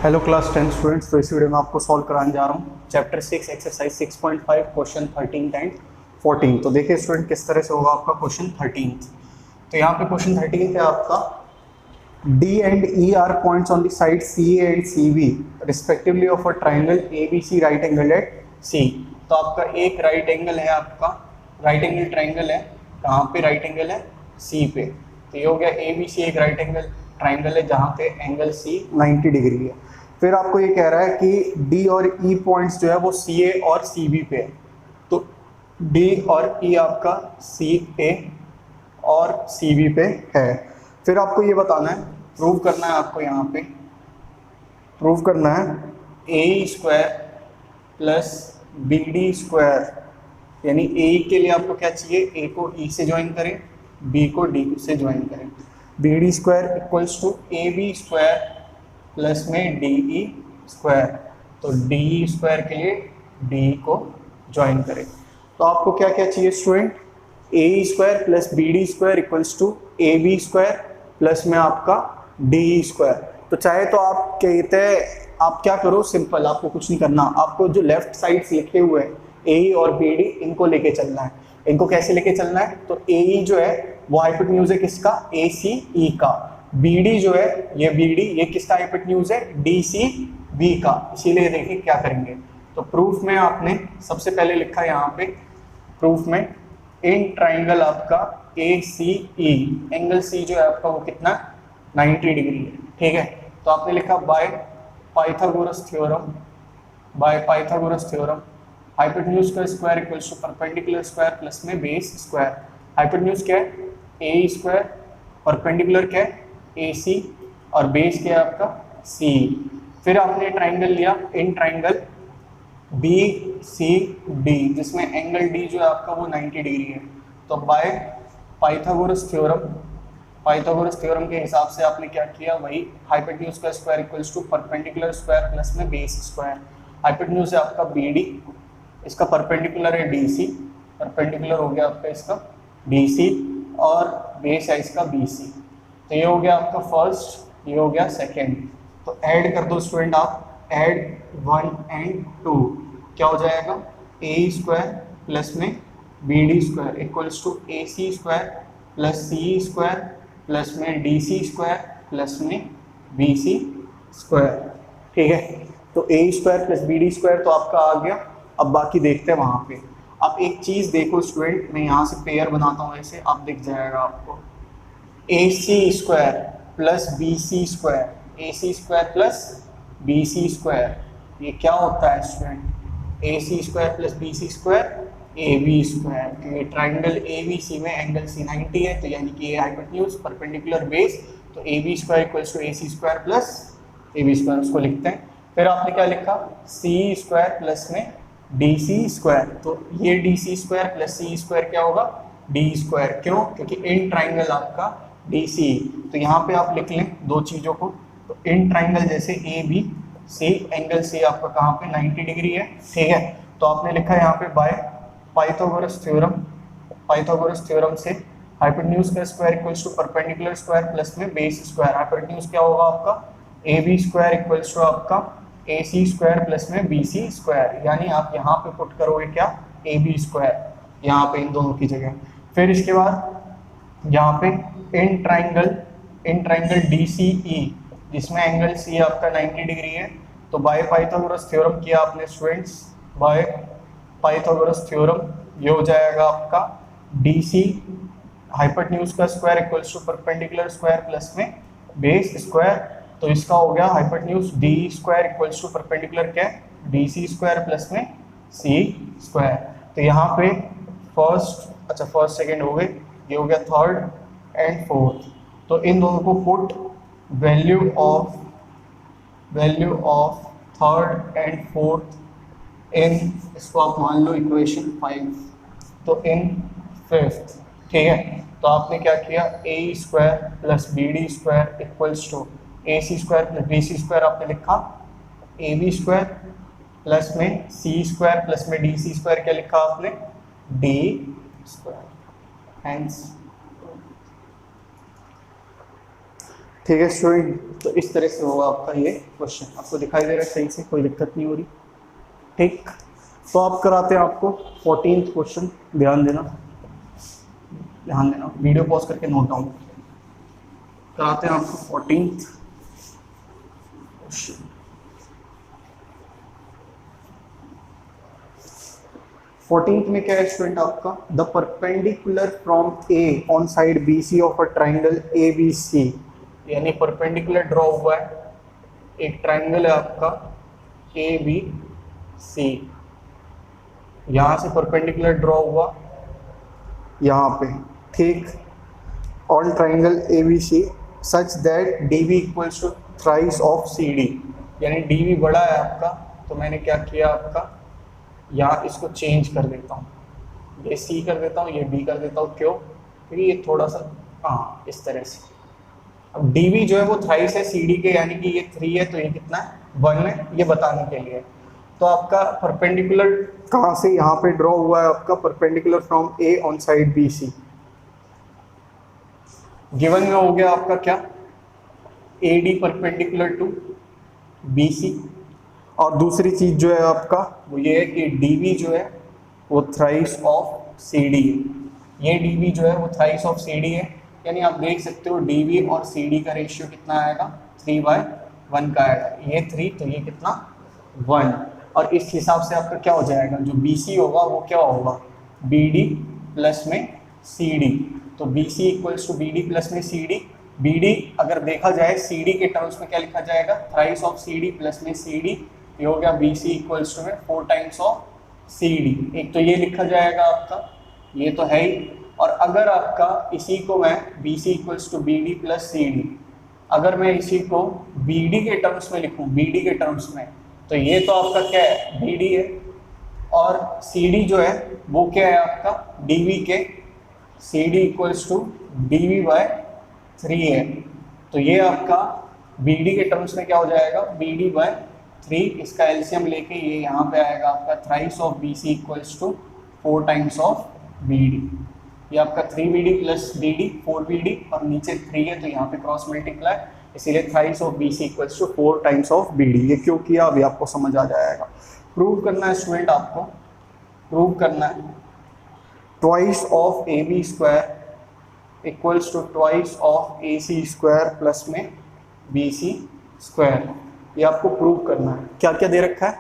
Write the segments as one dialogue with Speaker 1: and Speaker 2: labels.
Speaker 1: Hello class 10 students. तो इस video में आपको सॉल्व कराने जा रहा हूँ चैप्टर 6 एक्सरसाइज 6.5 क्वेश्चन 13 एंड 14। तो देखिए स्टूडेंट किस तरह से होगा आपका क्वेश्चन 13। तो यहाँ पे क्वेश्चन 13 है आपका D and E are points on the side CA and CB respectively of a triangle ABC right angle at C। तो आपका एक राइट एंगल है, आपका राइट एंगल ट्राइंगल है। कहाँ पे राइट एंगल है? C पे। तो ये हो गया ABC एक राइट एंगल ट्राइंगल है जहाँ पे एंगल C 90 डिग्री है। फिर आपको ये कह रहा है कि D और E पॉइंट्स जो है वो CA और CB पे है। तो D और E आपका CA और CB पे है। फिर आपको ये बताना है, प्रूव करना है, आपको यहाँ पे प्रूव करना है A square plus B D square, यानी ए के लिए आपको क्या चाहिए? ए को ई से ज्वाइन करें, बी को डी से ज्वाइन करें। B D square equals to A B square plus में डी ई स्क्वायर। तो डी ई स्क्वायर के लिए डी को ज्वाइन करें। तो आपको क्या क्या चाहिए student? A square plus B D square equals to A B square plus में आपका डी स्क्वायर। तो चाहे तो आप कहते हैं, आप क्या करो, सिंपल, आपको कुछ नहीं करना, आपको जो लेफ्ट साइड लिखे हुए हैं ए और बी डी, इनको लेके चलना है। इनको कैसे लेके चलना है? तो ए जो है वो हाइपोटेन्यूज है किसका? ए सी ई का। बी डी जो है ये बी डी, ये किसका हाइपोटेन्यूज है? डी सी बी का। इसीलिए देखिए क्या करेंगे। तो प्रूफ में आपने सबसे पहले लिखा यहाँ पे, प्रूफ में इन ट्राइंगल आपका A C E, angle C जो है आपका वो कितना? 90 डिग्री है। ठीक है, तो आपने लिखा by Pythagoras theorem, by Pythagoras theorem hypotenuse का square equals to perpendicular square plus में बेस स्क्वायर। हाइपोटेन्यूज क्या है? ए स्क्वायर, परपेंडिकुलर क्या है? ए सी, और बेस क्या है आपका? सी। फिर आपने ट्राइंगल लिया, in triangle B C D, जिसमें एंगल डी जो है आपका वो 90 डिग्री है। तो by Pythagoras theorem, Pythagoras theorem के हिसाब से आपने क्या किया? वही हाइपोटेन्यूज का square equals to perpendicular square plus में बेस स्क्वायर। हाइपोटेन्यूज है आपका बी डी, इसका परपेंडिकुलर है डी सी, परपेंडिकुलर हो गया आपका इसका डी सी, और बेस है इसका बी सी। तो ये हो गया आपका फर्स्ट, ये हो गया सेकेंड। तो ऐड कर दो स्टूडेंट आप, ऐड 1 एंड 2, क्या हो जाएगा? ए स्क्वायर प्लस में B D square equals to A C square plus C square plus में डी सी स्क्वायर प्लस में बी सी स्क्वायर। ठीक है, तो A square plus B D square तो आपका आ गया। अब बाकी देखते हैं वहाँ पे। अब एक चीज़ देखो स्टूडेंट, मैं यहाँ से पेयर बनाता हूँ ऐसे, अब दिख जाएगा आपको। A C square plus B C square, A C square plus B C square, ये क्या होता है student? A C square plus B C square A B square. ये ट्राइंगल ए बी सी में एंगल सी 90 है, तो यानी कि ये हाइपोटेन्यूज परपेंडिकुलर बेस, तो A B square equals to A C square plus A B square, उसको लिखते हैं। फिर आपने क्या लिखा? सी स्क्वायर प्लस में डी सी स्क्वायर। तो ये D C square plus C square क्या होगा? D square. क्यों? क्योंकि इन ट्राइंगल आपका डी सी। तो यहाँ पे आप लिख लें दो चीज़ों को। तो इन ट्राइंगल जैसे ए बी सी, एंगल सी आपका कहाँ पे? 90 डिग्री है। ठीक है, तो आपने लिखा यहाँ पे by Pythagoras theorem, Pythagoras theorem से हाइपोटेन्यूज का square equals to perpendicular square plus में बेस स्क्वायर। हाइपोटेन्यूज क्या होगा आपका? A B square equals to आपका ए सी स्क्वायर प्लस में बी सी स्क्वायर, यानी आप यहाँ पे पुट करोगे क्या? ए बी स्क्वायर, यहाँ पे इन दोनों की जगह। फिर इसके बाद यहाँ पे इन ट्राइंगल डी सी ई, जिसमें एंगल सी आपका 90 डिग्री है। तो बाय पाइथागोरस थ्योरम किया आपने स्टूडेंट्स, बाय पाइथागोरस थ्योरम, ये हो जाएगा आपका डी सी हाइपोटेन्यूज का square equals to perpendicular square plus में बेस स्क्वायर। तो इसका हो गया hypotenuse D square equals to perpendicular क्या है? डी सी स्क्वायर प्लस में सी स्क्वायर। तो यहाँ पे फर्स्ट सेकेंड हो गए, ये हो गया थर्ड एंड फोर्थ। तो इन दोनों को put value of third and fourth in, इसको आप मान लो इक्वेशन 5, तो इन फिफ्थ। ठीक है, तो आपने क्या किया? A square plus B D square equals to A C square plus B C square, आपने लिखा ए बी स्क्वायर प्लस में सी स्क्वायर प्लस में डी सी स्क्वायर, क्या लिखा आपने? D square. हैंस ठीक है स्टूडेंट, तो इस तरह से होगा आपका ये क्वेश्चन। आपको दिखाई दे रहा है सही से, कोई दिक्कत नहीं हो रही? ठीक, तो आप कराते हैं आपको 14th क्वेश्चन। ध्यान देना, ध्यान देना, वीडियो पॉज करके नोट डाउन कराते हैं आपको 14th क्वेश्चन। 14th में क्या है स्टूडेंट आपका? The perpendicular from A on side B C of a triangle A B C, यानी परपेंडिकुलर ड्रॉ हुआ है, एक ट्राइंगल है आपका ए बी सी, यहां से परपेंडिकुलर ड्रॉ हुआ यहाँ पे, ठीक, on triangle A B C such that D B equals to thrice of C D, यानी डी बी बड़ा है आपका, तो मैंने क्या किया आपका, यहाँ इसको चेंज कर देता हूँ, ये सी कर देता हूँ, ये बी कर देता हूँ। क्यों? क्योंकि ये थोड़ा सा हाँ इस तरह से। अब डी बी जो है वो थ्राइस है सी डी के, यानी कि ये 3 है, तो ये कितना है 1 है, ये बताने के लिए। तो आपका परपेंडिकुलर कहाँ से यहाँ पे ड्रॉ हुआ है आपका? Perpendicular from A on side B C. Given में हो गया आपका क्या? A D perpendicular to B C, और दूसरी चीज जो है आपका वो ये है कि डी बी जो है वो थ्राइस ऑफ सी डी है। ये डी बी जो है वो थ्राइस ऑफ सी डी है, यानी आप देख सकते हो डी बी और सी डी का रेशियो कितना आएगा? 3/1 का आएगा। ये 3 तो ये कितना 1, और इस हिसाब से आपका क्या हो जाएगा? जो बी सी होगा वो क्या होगा? बी डी प्लस में सी डी। तो B C equals to B D plus में सी डी। बी डी अगर देखा जाए सी डी के टर्म्स में क्या लिखा जाएगा? Thrice of C D plus में सी डी, ये हो गया बी सी इक्वल्स टू में 4 टाइम्स ऑफ सी डी। एक तो ये लिखा जाएगा आपका, ये तो है ही। और अगर आपका इसी को मैं B C equals to B D plus C D, अगर मैं इसी को बी डी के टर्म्स में लिखूं, बी डी के टर्म्स में, तो ये तो आपका क्या है? बी डी है, और सी डी जो है वो क्या है आपका? डी वी के, C D equals to D V by 3 है। तो ये आपका बी डी के टर्म्स में क्या हो जाएगा? बी डी बाय 3, इसका एलसीएम लेके ये यहाँ पे आएगा आपका thrice of B C equals to 4 times of B D. ये आपका 3 B D plus B D 4 B D, और नीचे 3 है तो यहाँ पे क्रॉस मल्टीप्लाई, इसीलिए thrice of B C equals to 4 times of B D. ये क्यों किया अभी आपको समझ आ जाएगा। प्रूव करना है स्टूडेंट, आपको प्रूव करना है twice of A B square equals to twice of A C square plus में बी सी स्क्वायर। ये आपको प्रूव करना है। क्या क्या दे रखा है?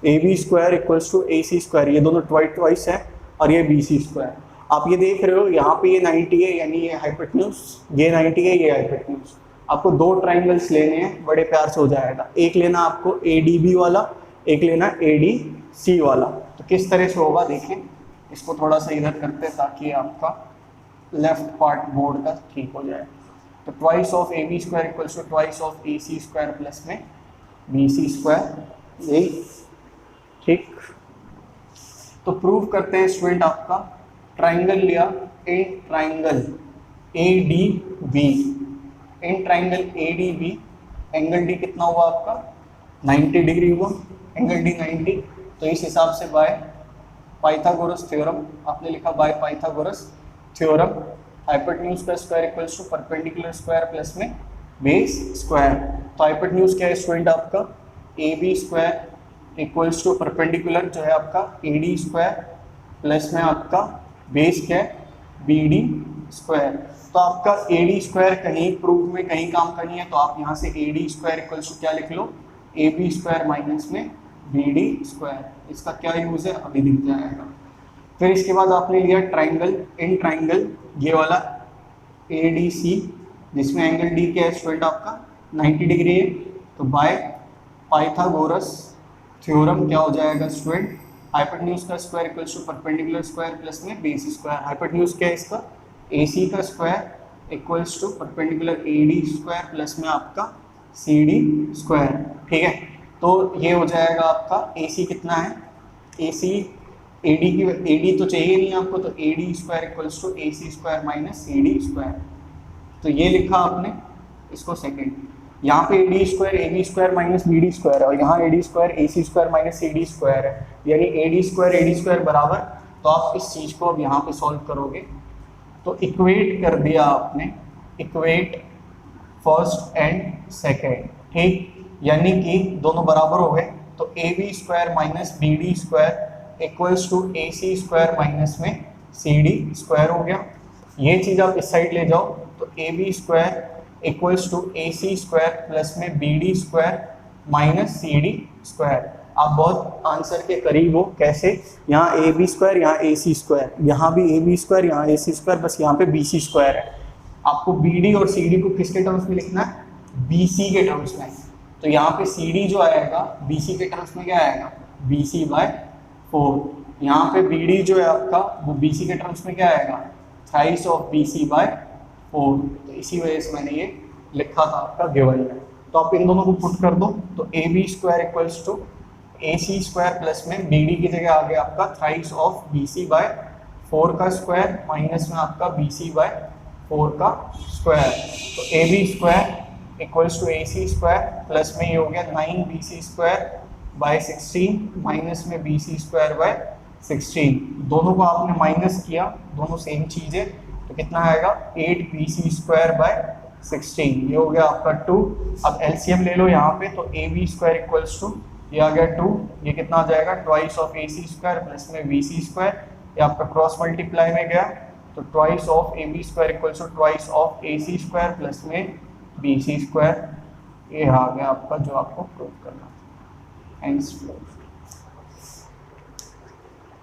Speaker 1: A B square equals to A C square, ये दोनों ट्वाइस है, और ये बी सी स्क्वायर। आप ये देख रहे हो यहाँ पे ये 90 है, यानी ये हाइपोटेन्यूज, ये 90 है, ये हाइपोटेन्यूज। आपको 2 ट्राइंगल्स लेने हैं, बड़े प्यार से हो जाएगा। एक लेना आपको ए डी बी वाला, एक लेना ए डी सी वाला। तो किस तरह से होगा देखें, इसको थोड़ा सा इधर करते हैं ताकि आपका लेफ्ट पार्ट बोर्ड का ठीक हो जाए। तो twice of A B square equals to twice of A C square plus में बी सी स्क्वायर, यही ठीक। तो प्रूव करते हैं स्टूडेंट, आपका ट्राइंगल लिया, in triangle A D B, in triangle A D B, angle D कितना हुआ आपका? 90 डिग्री हुआ, एंगल डी 90। तो इस हिसाब से बाय पाइथागोरस थ्योरम, आपने लिखा बाय पाइथागोरस थ्योरम, हाइपोटेन्यूज का square equals to perpendicular square plus में बेस स्क्वायर। तो हाइपोटेन्यूज क्या है स्टूडेंट आपका? A B square equals to perpendicular जो है आपका ए डी स्क्वायर प्लस में आपका बेस क्या है? B D square. तो आपका ए डी स्क्वायर कहीं प्रूफ में कहीं काम करनी है, तो आप यहाँ से A D square equals to क्या लिख लो? ए बी स्क्वायर माइनस में बी डी स्क्वायर। इसका क्या यूज़ है अभी दिख जाएगा। फिर इसके बाद आपने लिया ट्राइंगल, इन ट्राइंगल ये वाला ए डी सी, जिसमें एंगल डी क्या है स्टूडेंट आपका? 90 डिग्री है। तो बाय पाइथागोरस थ्योरम क्या हो जाएगा स्टूडेंट? हाइपोटेन्यूज का square equals to perpendicular square plus में बेस स्क्वायर। हाइपोटेन्यूज क्या है इसका? ए सी का square equals to perpendicular A D square plus में आपका सी डी स्क्वायर। ठीक है, तो ये हो जाएगा आपका ए सी कितना है? ए सी ए डी की ए डी तो चाहिए नहीं आपको, तो A D square equals to A C square minus C D square. तो ये लिखा आपने, इसको सेकेंड। यहाँ पे A D square A B square minus B D square है, और यहाँ A D square A C square minus C D square है, यानी ए डी स्क्वायर बराबर। तो आप इस चीज़ को अब यहाँ पे सॉल्व करोगे, तो इक्वेट कर दिया आपने, इक्वेट फर्स्ट एंड सेकेंड, ठीक, यानी कि दोनों बराबर हो गए, तो A B square minus B D square equals to A C square minus में सी डी स्क्वायर हो गया। ये चीज़ आप इस साइड ले जाओ तो A B square equals to A C square plus में B D square minus C D square. आप बहुत आंसर के करीब हो, कैसे, यहाँ ए बी स्क्वायर, यहाँ ए सी स्क्वायर, यहाँ भी ए बी स्क्वायर, यहाँ ए सी स्क्वायर, बस यहाँ पे बी सी स्क्वायर है। आपको बी डी और सी डी को किसके टर्म्स में लिखना है, बी सी के टर्म्स में। तो यहाँ पे सी डी जो आएगा बी सी के टर्म्स में क्या आएगा, बी सी बाय 4। यहाँ पे बी डी जो है आपका वो बी सी के टर्म्स में क्या आएगा, thrice of B C by 4। तो इसी वजह से मैंने ये लिखा था आपका गिवन में। तो आप इन दोनों को पुट कर दो, तो A B square equals to A C square plus में बी डी की जगह आ गया आपका thrice of B C by 4 का स्क्वायर माइनस में आपका बी सी बाय 4 का स्क्वायर। तो A B square equals to A C square plus में ये हो गया 9 B C square by 16 minus में बी सी स्क्वायर बाय 16। दोनों को आपने माइनस किया, दोनों सेम चीज़ है, तो कितना आएगा 8 बी सी स्क्वायर बाय 16। ये हो गया आपका 2। अब एलसीएम ले लो यहाँ पे, तो A B square equals to ये आ गया 2, ये कितना आ जाएगा twice of A C square plus में बी सी स्क्वायर, ये आपका क्रॉस मल्टीप्लाई में गया, तो twice of A B square equals to twice of A C square plus में बी सी स्क्वायर। ये आ गया आपका जो आपको प्रूव करना है। एंड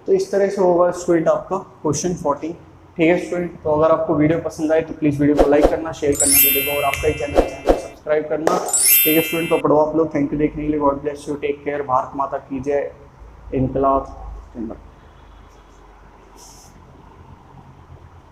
Speaker 1: तो इस तरह से होगा स्टूडेंट आपका क्वेश्चन 14। ठीक है स्टूडेंट, तो अगर आपको वीडियो पसंद आए तो प्लीज़ वीडियो को लाइक करना, शेयर करना वीडियो को, और आपका ही चैनल सब्सक्राइब करना। ठीक है स्टूडेंट, तो पढ़ो आप लोग। थैंक यू देखने के लिए। God bless you, take care. Bharat Mata की जय। इनकलाब जिंदाबाद।